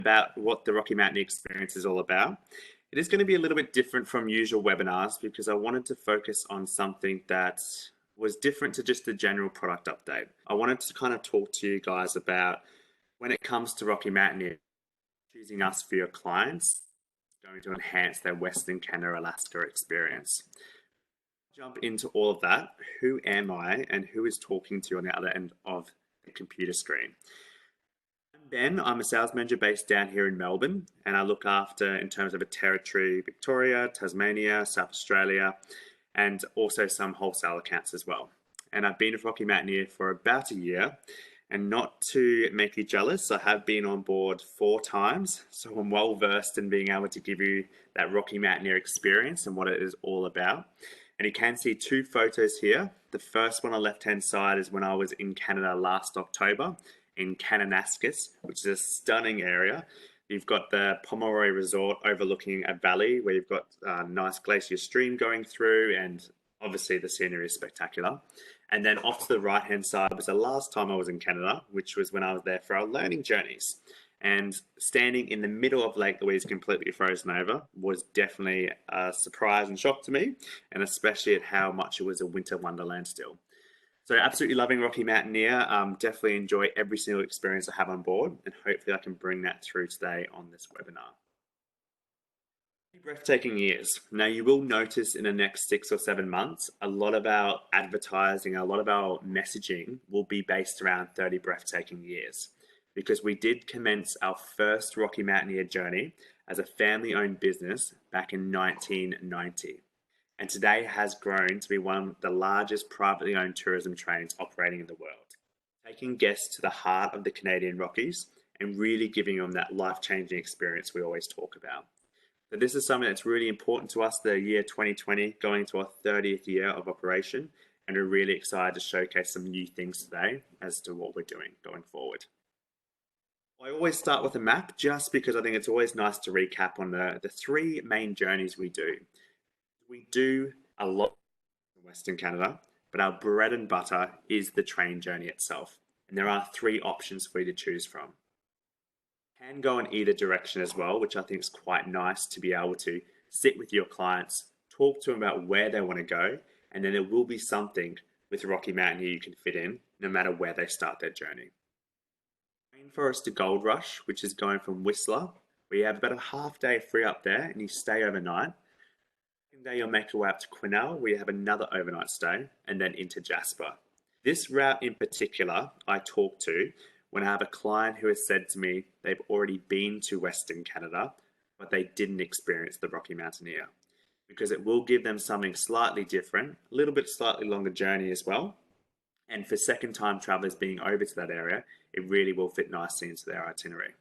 about what the Rocky Mountaineer experience is all about. It is going to be a little bit different from usual webinars because I wanted to focus on something that was different to just the general product update. I wanted to kind of talk to you guys about when it comes to Rocky Mountaineer, choosing us for your clients, going to enhance their Western Canada Alaska experience. Jump into all of that. Who am I and who is talking to you on the other end of the computer screen? I'm Ben. I'm a sales manager based down here in Melbourne, and I look after, in terms of a territory, Victoria, Tasmania, South Australia, and also some wholesale accounts as well. And I've been with Rocky Mountaineer for about a year. And not to make you jealous, I have been on board 4 times, so I'm well versed in being able to give you that Rocky Mountaineer experience and what it is all about. And you can see 2 photos here. The first one on the left-hand side is when I was in Canada last October in Kananaskis, which is a stunning area. You've got the Pomeroy Resort overlooking a valley where you've got a nice glacier stream going through, and obviously the scenery is spectacular. And then off to the right-hand side was the last time I was in Canada, which was when I was there for our learning journeys. And standing in the middle of Lake Louise completely frozen over was definitely a surprise and shock to me, and especially at how much it was a winter wonderland still. So absolutely loving Rocky Mountaineer. Definitely enjoy every single experience I have on board, and hopefully I can bring that through today on this webinar. Breathtaking years. Now, you will notice in the next 6 or 7 months, a lot of our advertising, a lot of our messaging will be based around 30 breathtaking years, because we did commence our first Rocky Mountaineer journey as a family-owned business back in 1990. And today has grown to be one of the largest privately owned tourism trains operating in the world, taking guests to the heart of the Canadian Rockies and really giving them that life-changing experience we always talk about. So this is something that's really important to us, the year 2020, going to our 30th year of operation, and we're really excited to showcase some new things today as to what we're doing going forward. I always start with a map just because I think it's always nice to recap on the 3 main journeys we do. We do a lot in Western Canada, but our bread and butter is the train journey itself. And there are 3 options for you to choose from. Can go in either direction as well, which I think is quite nice to be able to sit with your clients, talk to them about where they want to go, and then there will be something with Rocky Mountaineer you can fit in no matter where they start their journey. Rainforest to Gold Rush, which is going from Whistler, where you have about a half day free up there and you stay overnight. Second day you'll make your way up to Quesnel, where you have another overnight stay, and then into Jasper. This route in particular I talk to when I have a client who has said to me they've already been to Western Canada, but they didn't experience the Rocky Mountaineer, because it will give them something slightly different, a little bit slightly longer journey as well. And for second-time travelers being over to that area, it really will fit nicely into their itinerary.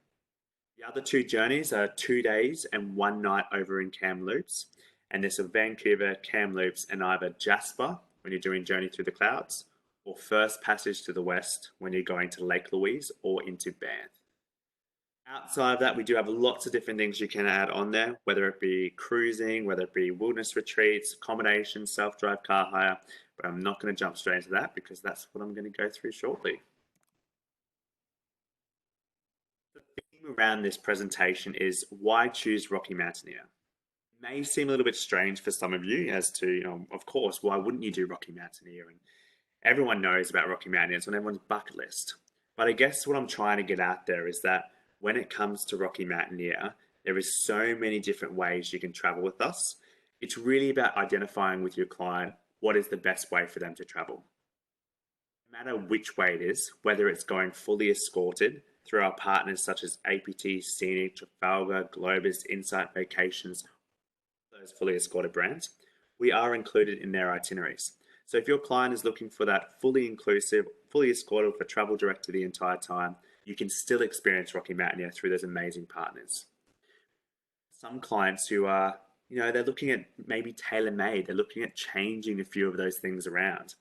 The other 2 journeys are 2 days and 1 night over in Kamloops, and there's a Vancouver, Kamloops, and either Jasper when you're doing Journey Through the Clouds, or First Passage to the West when you're going to Lake Louise or into Banff. Outside of that, we do have lots of different things you can add on there, whether it be cruising, whether it be wilderness retreats, accommodation, self-drive car hire, but I'm not going to jump straight into that because that's what I'm going to go through shortly. The theme around this presentation is why choose Rocky Mountaineer? It may seem a little bit strange for some of you as to, of course, why wouldn't you do Rocky Mountaineer? And everyone knows about Rocky Mountaineer, it's on everyone's bucket list. But I guess what I'm trying to get out there is that when it comes to Rocky Mountaineer, there is so many different ways you can travel with us. It's really about identifying with your client what is the best way for them to travel. No matter which way it is, whether it's going fully escorted through our partners such as APT, Scenic, Trafalgar, Globus, Insight Vacations, those fully escorted brands, we are included in their itineraries. So if your client is looking for that fully inclusive, fully escorted for travel direct to the entire time, you can still experience Rocky Mountaineer through those amazing partners. Some clients who are, they're looking at maybe tailor-made, they're looking at changing a few of those things around.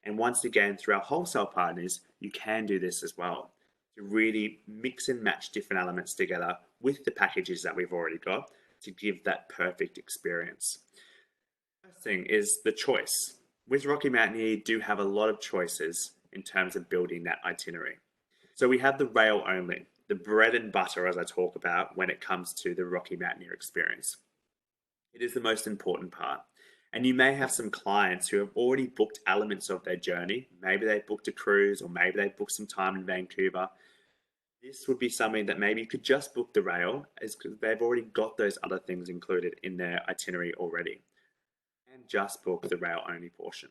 And once again, through our wholesale partners, you can do this as well, to really mix and match different elements together with the packages that we've already got to give that perfect experience. The first thing is the choice. With Rocky Mountaineer, you do have a lot of choices in terms of building that itinerary. So we have the rail only, the bread and butter, as I talk about, when it comes to the Rocky Mountaineer experience. It is the most important part. And you may have some clients who have already booked elements of their journey. Maybe they booked a cruise, or maybe they booked some time in Vancouver. This would be something that maybe you could just book the rail, as they've already got those other things included in their itinerary already, and just book the rail only portion.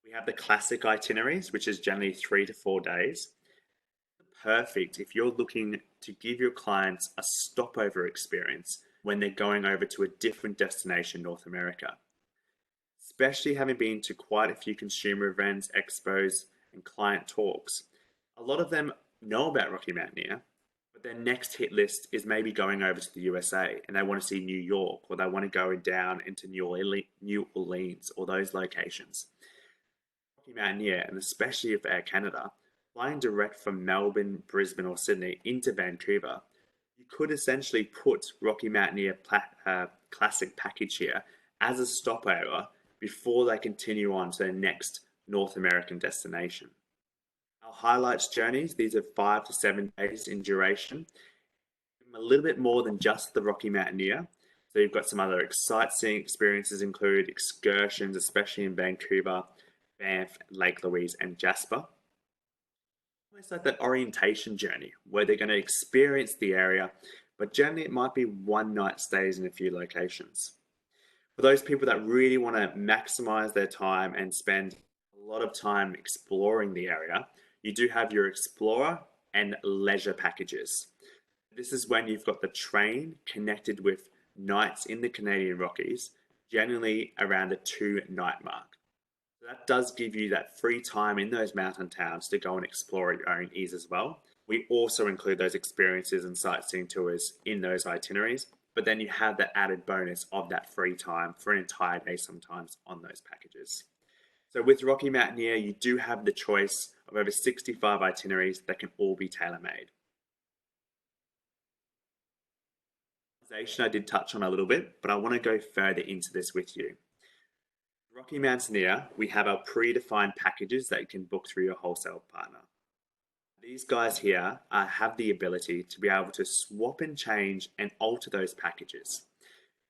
We have the classic itineraries, which is generally 3 to 4 days. Perfect if you're looking to give your clients a stopover experience when they're going over to a different destination in North America. Especially having been to quite a few consumer events, expos, and client talks, a lot of them know about Rocky Mountaineer, but their next hit list is maybe going over to the USA and they want to see New York, or they want to go down into New Orleans or those locations. Rocky Mountaineer, and especially for Air Canada, flying direct from Melbourne, Brisbane, or Sydney into Vancouver, you could essentially put Rocky Mountaineer Classic package here as a stopover before they continue on to their next North American destination. Our highlights journeys, these are 5 to 7 days in duration, a little bit more than just the Rocky Mountaineer. So you've got some other sightseeing experiences include excursions, especially in Vancouver, Banff, Lake Louise, and Jasper. Almost like that orientation journey where they're going to experience the area, but generally it might be one night stays in a few locations. For those people that really want to maximize their time and spend a lot of time exploring the area, you do have your Explorer and Leisure packages. This is when you've got the train connected with nights in the Canadian Rockies, generally around the 2-night mark. So that does give you that free time in those mountain towns to go and explore at your own ease as well. We also include those experiences and sightseeing tours in those itineraries, but then you have that added bonus of that free time for an entire day sometimes on those packages. So with Rocky Mountaineer, you do have the choice of over 65 itineraries that can all be tailor-made. I did touch on a little bit, but I want to go further into this with you. Rocky Mountaineer, we have our predefined packages that you can book through your wholesale partner. These guys here have the ability to be able to swap and change and alter those packages.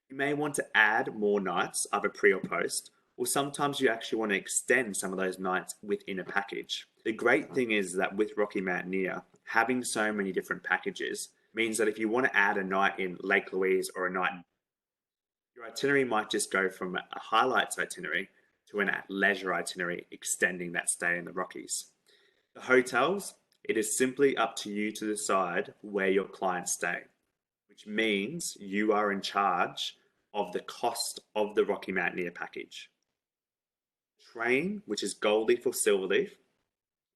You may want to add more nights, either pre or post, or sometimes you actually want to extend some of those nights within a package. The great thing is that with Rocky Mountaineer, having so many different packages means that if you want to add a night in Lake Louise or a night, your itinerary might just go from a highlights itinerary to a leisure itinerary, extending that stay in the Rockies. The hotels, it is simply up to you to decide where your clients stay, which means you are in charge of the cost of the Rocky Mountaineer package. Train, which is gold leaf or silver leaf.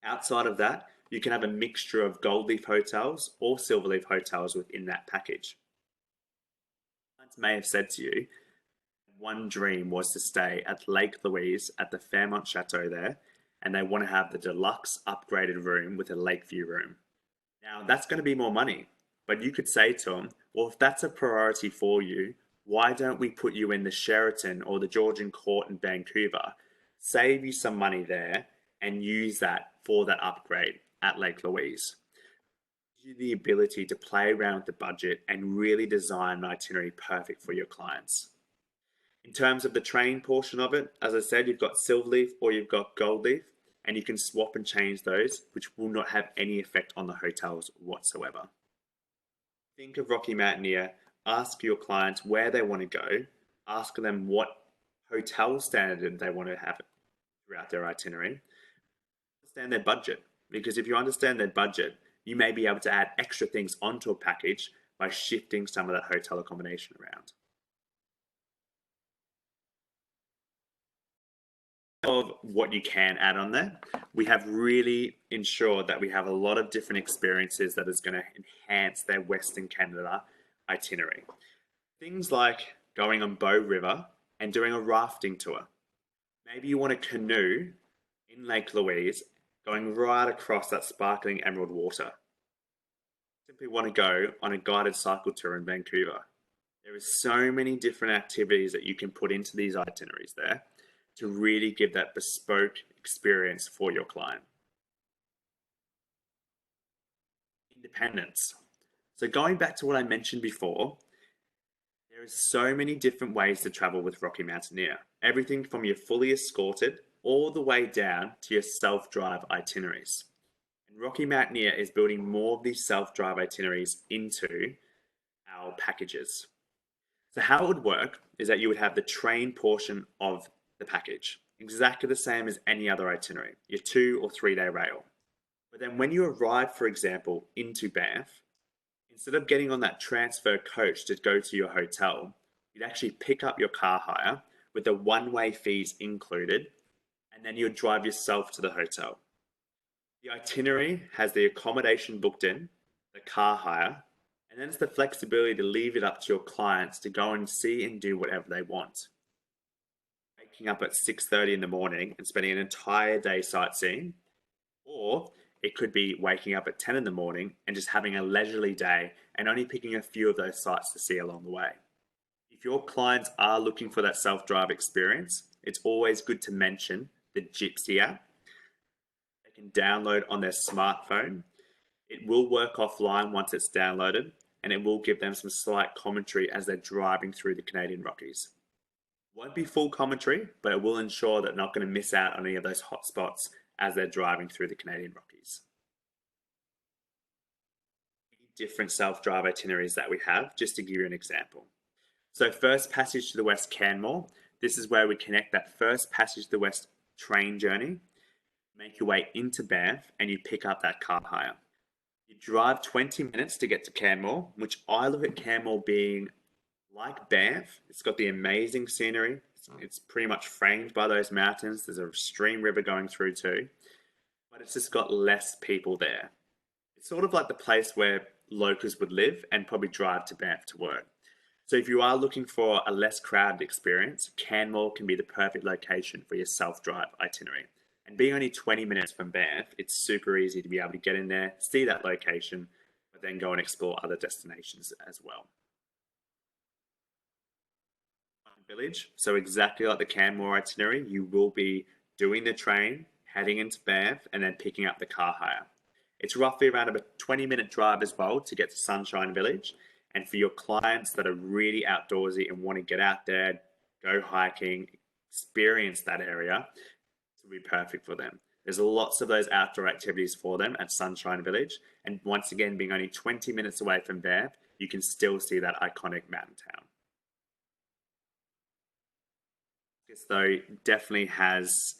Outside of that, you can have a mixture of gold leaf hotels or silver leaf hotels within that package. Clients may have said to you, one dream was to stay at Lake Louise at the Fairmont Chateau there, and they want to have the deluxe upgraded room with a lake view room. Now, that's going to be more money, but you could say to them, well, if that's a priority for you, why don't we put you in the Sheraton or the Georgian Court in Vancouver, save you some money there, and use that for that upgrade at Lake Louise? Gives you the ability to play around with the budget and really design an itinerary perfect for your clients. In terms of the train portion of it, as I said, you've got silver leaf or you've got gold leaf, and you can swap and change those, which will not have any effect on the hotels whatsoever. Think of Rocky Mountaineer, ask your clients where they want to go, ask them what hotel standard they want to have throughout their itinerary, understand their budget, because if you understand their budget, you may be able to add extra things onto a package by shifting some of that hotel accommodation around. Of what you can add on there, we have really ensured that we have a lot of different experiences that is going to enhance their Western Canada itinerary. Things like going on Bow River and doing a rafting tour. Maybe you want a canoe in Lake Louise going right across that sparkling emerald water. Simply want to go on a guided cycle tour in Vancouver. There are so many different activities that you can put into these itineraries there to really give that bespoke experience for your client. Independence. So going back to what I mentioned before, there is so many different ways to travel with Rocky Mountaineer. Everything from your fully escorted all the way down to your self-drive itineraries. And Rocky Mountaineer is building more of these self-drive itineraries into our packages. So how it would work is that you would have the train portion of the package, exactly the same as any other itinerary, your 2 or 3 day rail. But then when you arrive, for example, into Banff, instead of getting on that transfer coach to go to your hotel, you'd actually pick up your car hire with the one-way fees included, and then you'd drive yourself to the hotel. The itinerary has the accommodation booked in, the car hire, and then it's the flexibility to leave it up to your clients to go and see and do whatever they want. Waking up at 6:30 in the morning and spending an entire day sightseeing, or it could be waking up at 10 in the morning and just having a leisurely day and only picking a few of those sites to see along the way. If your clients are looking for that self-drive experience, it's always good to mention the Gypsy app. They can download on their smartphone. It will work offline once it's downloaded, and it will give them some slight commentary as they're driving through the Canadian Rockies. It won't be full commentary, but it will ensure that they're not going to miss out on any of those hot spots as they're driving through the Canadian Rockies. Different self-drive itineraries that we have, just to give you an example. So first passage to the West Canmore, this is where we connect that first passage to the West train journey, make your way into Banff, and you pick up that car hire. You drive 20 minutes to get to Canmore, which I look at Canmore being like Banff. It's got the amazing scenery. It's pretty much framed by those mountains. There's a stream river going through too, but it's just got less people there. It's sort of like the place where locals would live and probably drive to Banff to work. So if you are looking for a less crowded experience, Canmore can be the perfect location for your self-drive itinerary. And being only 20 minutes from Banff, it's super easy to be able to get in there, see that location, but then go and explore other destinations as well. Village, so exactly like the Canmore itinerary, you will be doing the train, heading into Banff, and then picking up the car hire. It's roughly around a 20-minute drive as well to get to Sunshine Village. And for your clients that are really outdoorsy and want to get out there, go hiking, experience that area, it will be perfect for them. There's lots of those outdoor activities for them at Sunshine Village. And once again, being only 20 minutes away from Banff, you can still see that iconic mountain town. This, though, definitely has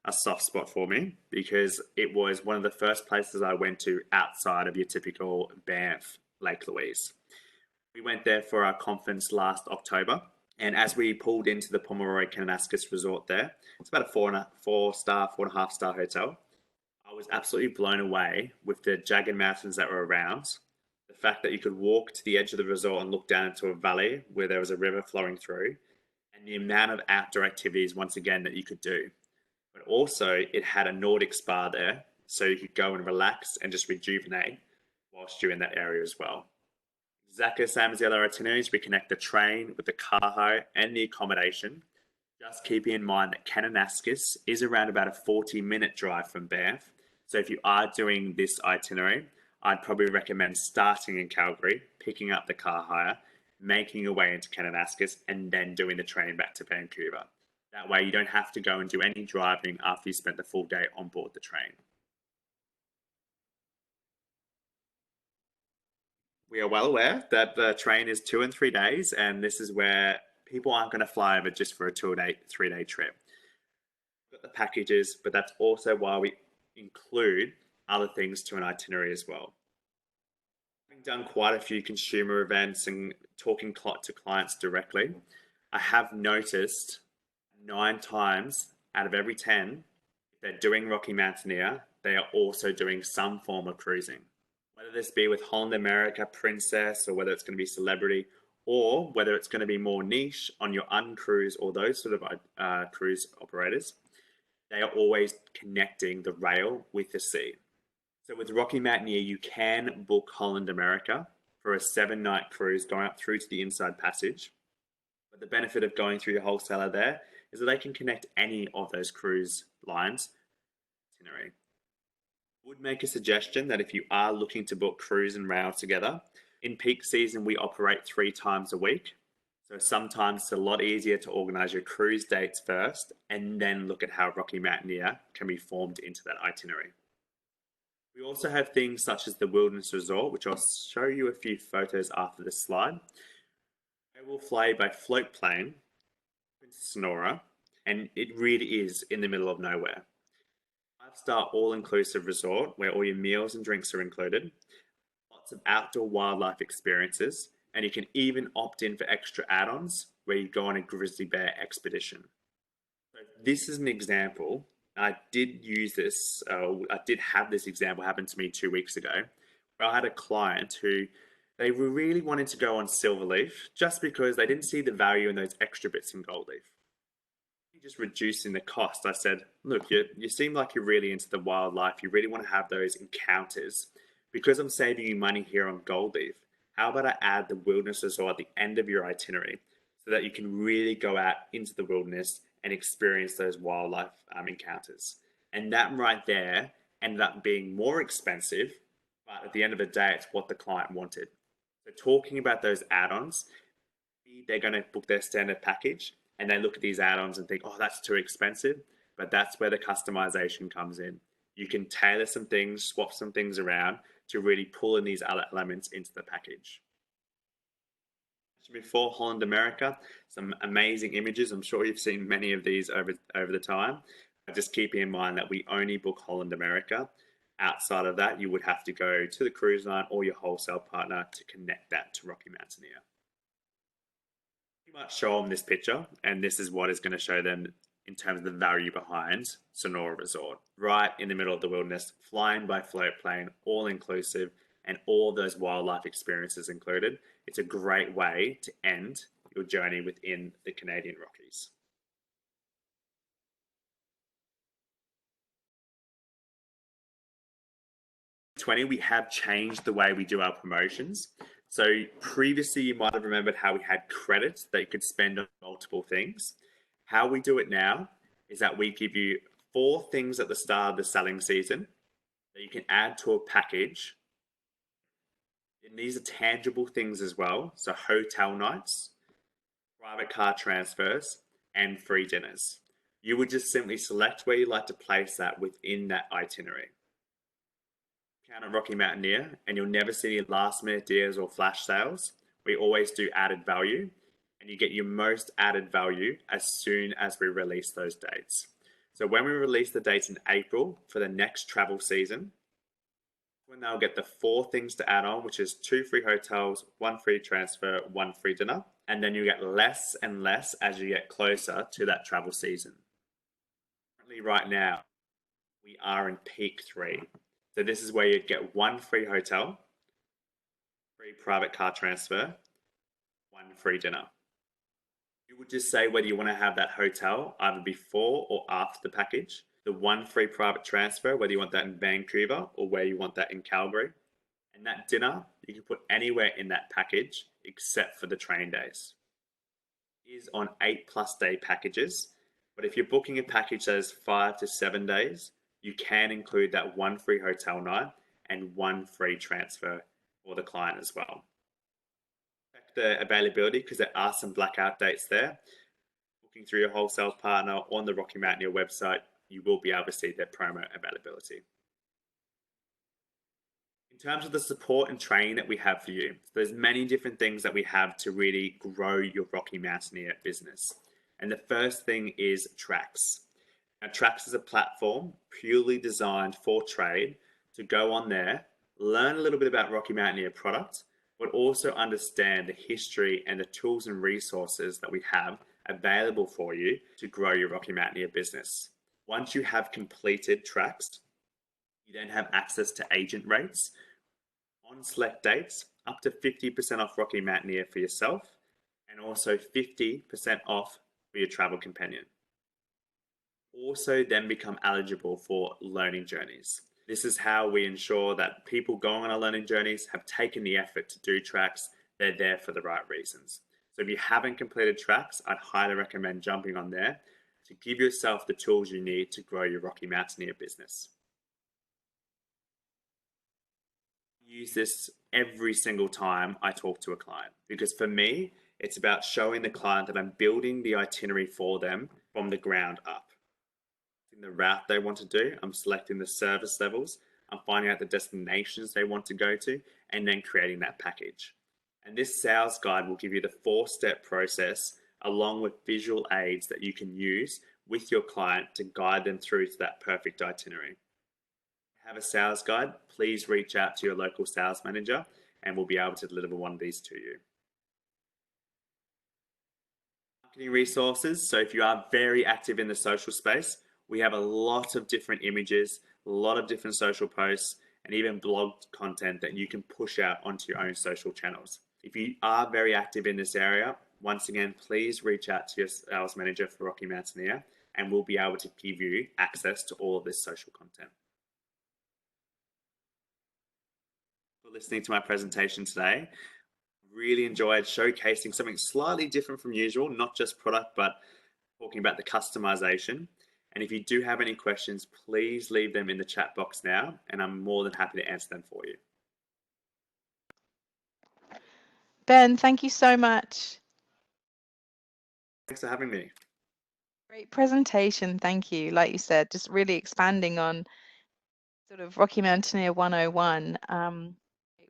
a soft spot for me because it was one of the first places I went to outside of your typical Banff Lake Louise. We went there for our conference last October, and as we pulled into the Pomeroy Kananaskis Resort there, it's about a 4.5 star hotel. I was absolutely blown away with the jagged mountains that were around. The fact that you could walk to the edge of the resort and look down into a valley where there was a river flowing through, and the amount of outdoor activities, once again, that you could do. But also, it had a Nordic spa there, so you could go and relax and just rejuvenate whilst you're in that area as well. Exactly the same as the other itineraries, we connect the train with the car hire and the accommodation. Just keeping in mind that Kananaskis is around about a 40-minute drive from Banff. So if you are doing this itinerary, I'd probably recommend starting in Calgary, picking up the car hire, making your way into Kananaskis, and then doing the train back to Vancouver. That way you don't have to go and do any driving after you spent the full day on board the train. We are well aware that the train is 2 and 3 days, and this is where people aren't going to fly over just for a 2 day, 3 day trip. We've got the packages, but that's also why we include other things to an itinerary as well. Having done quite a few consumer events and talking to clients directly, I have noticed 9 times out of every 10, if they're doing Rocky Mountaineer, they are also doing some form of cruising. Whether this be with Holland America, Princess, or whether it's going to be Celebrity, or whether it's going to be more niche on your uncruise or those sort of cruise operators, they are always connecting the rail with the sea. So with Rocky Mountaineer, you can book Holland America for a 7-night cruise going up through to the Inside Passage. But the benefit of going through the wholesaler there is that they can connect any of those cruise lines itinerary. Would make a suggestion that if you are looking to book cruise and rail together, in peak season we operate 3 times a week. So sometimes it's a lot easier to organize your cruise dates first and then look at how Rocky Mountaineer can be formed into that itinerary. We also have things such as the Wilderness Resort, which I'll show you a few photos after this slide. They will fly by float plane into Sonora, and it really is in the middle of nowhere. 5-star all-inclusive resort where all your meals and drinks are included, lots of outdoor wildlife experiences, and you can even opt in for extra add-ons where you go on a grizzly bear expedition. So this is an example. I did use this, I did have this example happen to me 2 weeks ago, where I had a client who they were really wanting to go on Silverleaf just because they didn't see the value in those extra bits in Goldleaf. Just reducing the cost, I said, look, you seem like you're really into the wildlife. You really want to have those encounters. Because I'm saving you money here on Goldleaf, how about I add the wilderness resort at the end of your itinerary so that you can really go out into the wilderness and experience those wildlife encounters. And that right there ended up being more expensive, but at the end of the day, it's what the client wanted. So talking about those add-ons, they're going to book their standard package and they look at these add-ons and think, oh, that's too expensive. But that's where the customization comes in. You can tailor some things, swap some things around to really pull in these other elements into the package. Before Holland America, some amazing images. I'm sure you've seen many of these over the time. Just keeping in mind that we only book Holland America. Outside of that, you would have to go to the cruise line or your wholesale partner to connect that to Rocky Mountaineer. Much show them this picture, and this is what is going to show them in terms of the value behind Sonora Resort. Right in the middle of the wilderness, flying by float plane, all inclusive, and all those wildlife experiences included. It's a great way to end your journey within the Canadian Rockies. We have changed the way we do our promotions. So previously you might have remembered how we had credits that you could spend on multiple things. How we do it now is that we give you 4 things at the start of the selling season that you can add to a package. And these are tangible things as well. So hotel nights, private car transfers, and free dinners. You would just simply select where you'd like to place that within that itinerary. Count on Rocky Mountaineer, and you'll never see any last minute deals or flash sales. We always do added value, and you get your most added value as soon as we release those dates. So when we release the dates in April for the next travel season, when they'll get the 4 things to add on, which is 2 free hotels, 1 free transfer, 1 free dinner, and then you get less and less as you get closer to that travel season. Currently, right now, we are in peak 3. So this is where you'd get 1 free hotel, free private car transfer, 1 free dinner. You would just say whether you want to have that hotel either before or after the package, the 1 free private transfer, whether you want that in Vancouver or where you want that in Calgary, and that dinner you can put anywhere in that package except for the train days. It is on 8+ day packages, but if you're booking a package that is 5 to 7 days, you can include that 1 free hotel night and 1 free transfer for the client as well. Check the availability because there are some blackout dates there. Booking through your wholesale partner on the Rocky Mountaineer website, you will be able to see their promo availability. In terms of the support and training that we have for you, there's many different things that we have to really grow your Rocky Mountaineer business. And the first thing is Tracks. Now, Tracks is a platform purely designed for trade to go on there, learn a little bit about Rocky Mountaineer product, but also understand the history and the tools and resources that we have available for you to grow your Rocky Mountaineer business. Once you have completed Tracks, you then have access to agent rates on select dates, up to 50% off Rocky Mountaineer for yourself, and also 50% off for your travel companion. Also then become eligible for learning journeys. This is how we ensure that people going on our learning journeys have taken the effort to do Tracks. They're there for the right reasons. So if you haven't completed Tracks, I'd highly recommend jumping on there to give yourself the tools you need to grow your Rocky Mountaineer business. use this every single time I talk to a client, because for me, it's about showing the client that I'm building the itinerary for them from the ground up. In the route they want to do, I'm selecting the service levels, I'm finding out the destinations they want to go to, and then creating that package. And this sales guide will give you the 4-step process along with visual aids that you can use with your client to guide them through to that perfect itinerary. Have a sales guide, please reach out to your local sales manager and we'll be able to deliver one of these to you. Marketing resources. So if you are very active in the social space, we have a lot of different images, a lot of different social posts, and even blog content that you can push out onto your own social channels. If you are very active in this area, once again, please reach out to your sales manager for Rocky Mountaineer and we'll be able to give you access to all of this social content. For listening to my presentation today, really enjoyed showcasing something slightly different from usual, not just product, but talking about the customization. And if you do have any questions, please leave them in the chat box now, and I'm more than happy to answer them for you. Ben, thank you so much. Thanks for having me. Great presentation, thank you. Like you said, just really expanding on sort of Rocky Mountaineer 101,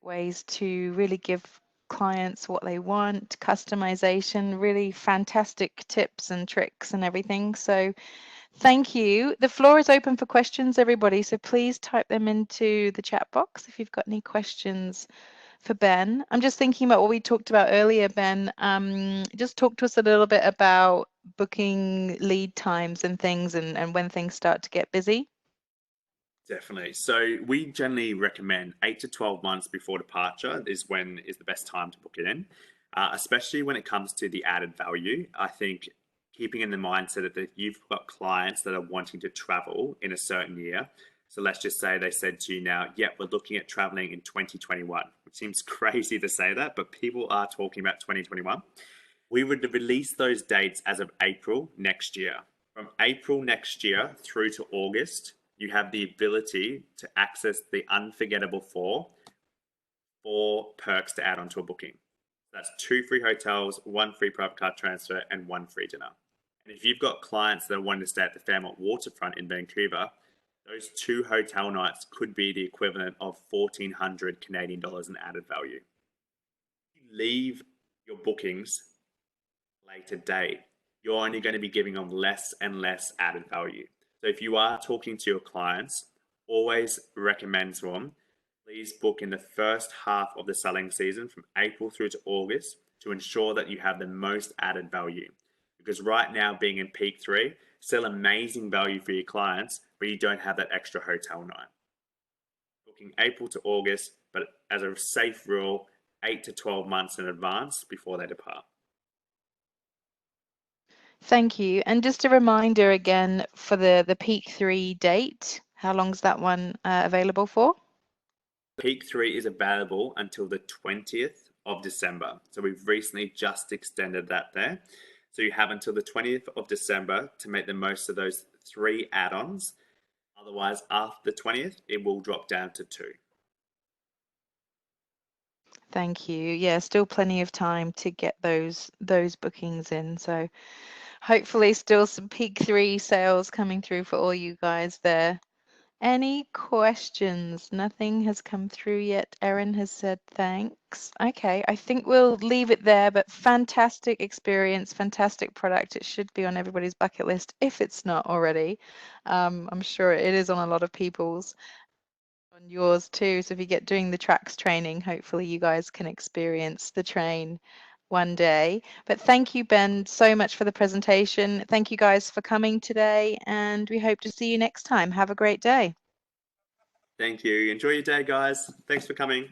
ways to really give clients what they want, customization, really fantastic tips and tricks and everything. So thank you. The floor is open for questions, everybody. So please type them into the chat box if you've got any questions for Ben. I'm just thinking about what we talked about earlier, Ben. Just talk to us a little bit about booking lead times and things and when things start to get busy. Definitely. So we generally recommend 8 to 12 months before departure is the best time to book it in, especially when it comes to the added value. I think keeping in the mindset that you've got clients that are wanting to travel in a certain year. So let's just say they said to you now, yep, we're looking at traveling in 2021, which seems crazy to say that, but people are talking about 2021. We would release those dates as of April next year. From April next year through to August, you have the ability to access the unforgettable four perks to add onto a booking. That's 2 free hotels, 1 free private car transfer, and 1 free dinner. And if you've got clients that are wanting to stay at the Fairmont Waterfront in Vancouver, those 2 hotel nights could be the equivalent of 1,400 Canadian dollars in added value. If you leave your bookings later date, you're only going to be giving them less and less added value. So if you are talking to your clients, always recommend to them, please book in the first half of the selling season from April through to August to ensure that you have the most added value. Because right now, being in peak 3, still amazing value for your clients, but you don't have that extra hotel night. Booking April to August, but as a safe rule, 8 to 12 months in advance before they depart. Thank you. And just a reminder again for the peak 3 date, how long is that one available for? Peak 3 is available until the 20th of December. So we've recently just extended that there. So you have until the 20th of December to make the most of those 3 add-ons. Otherwise, after the 20th, it will drop down to 2. Thank you. Yeah, still plenty of time to get those bookings in. So hopefully still some peak 3 sales coming through for all you guys there. Any questions? Nothing has come through yet. Erin has said thanks. Okay, I think we'll leave it there, but fantastic experience, fantastic product. It should be on everybody's bucket list if it's not already. I'm sure it is on a lot of people's, on yours too. So if you get doing the tracks training, hopefully you guys can experience the train one day. But thank you, Ben, so much for the presentation. Thank you guys for coming today, and we hope to see you next time. Have a great day. Thank you. Enjoy your day, guys. Thanks for coming.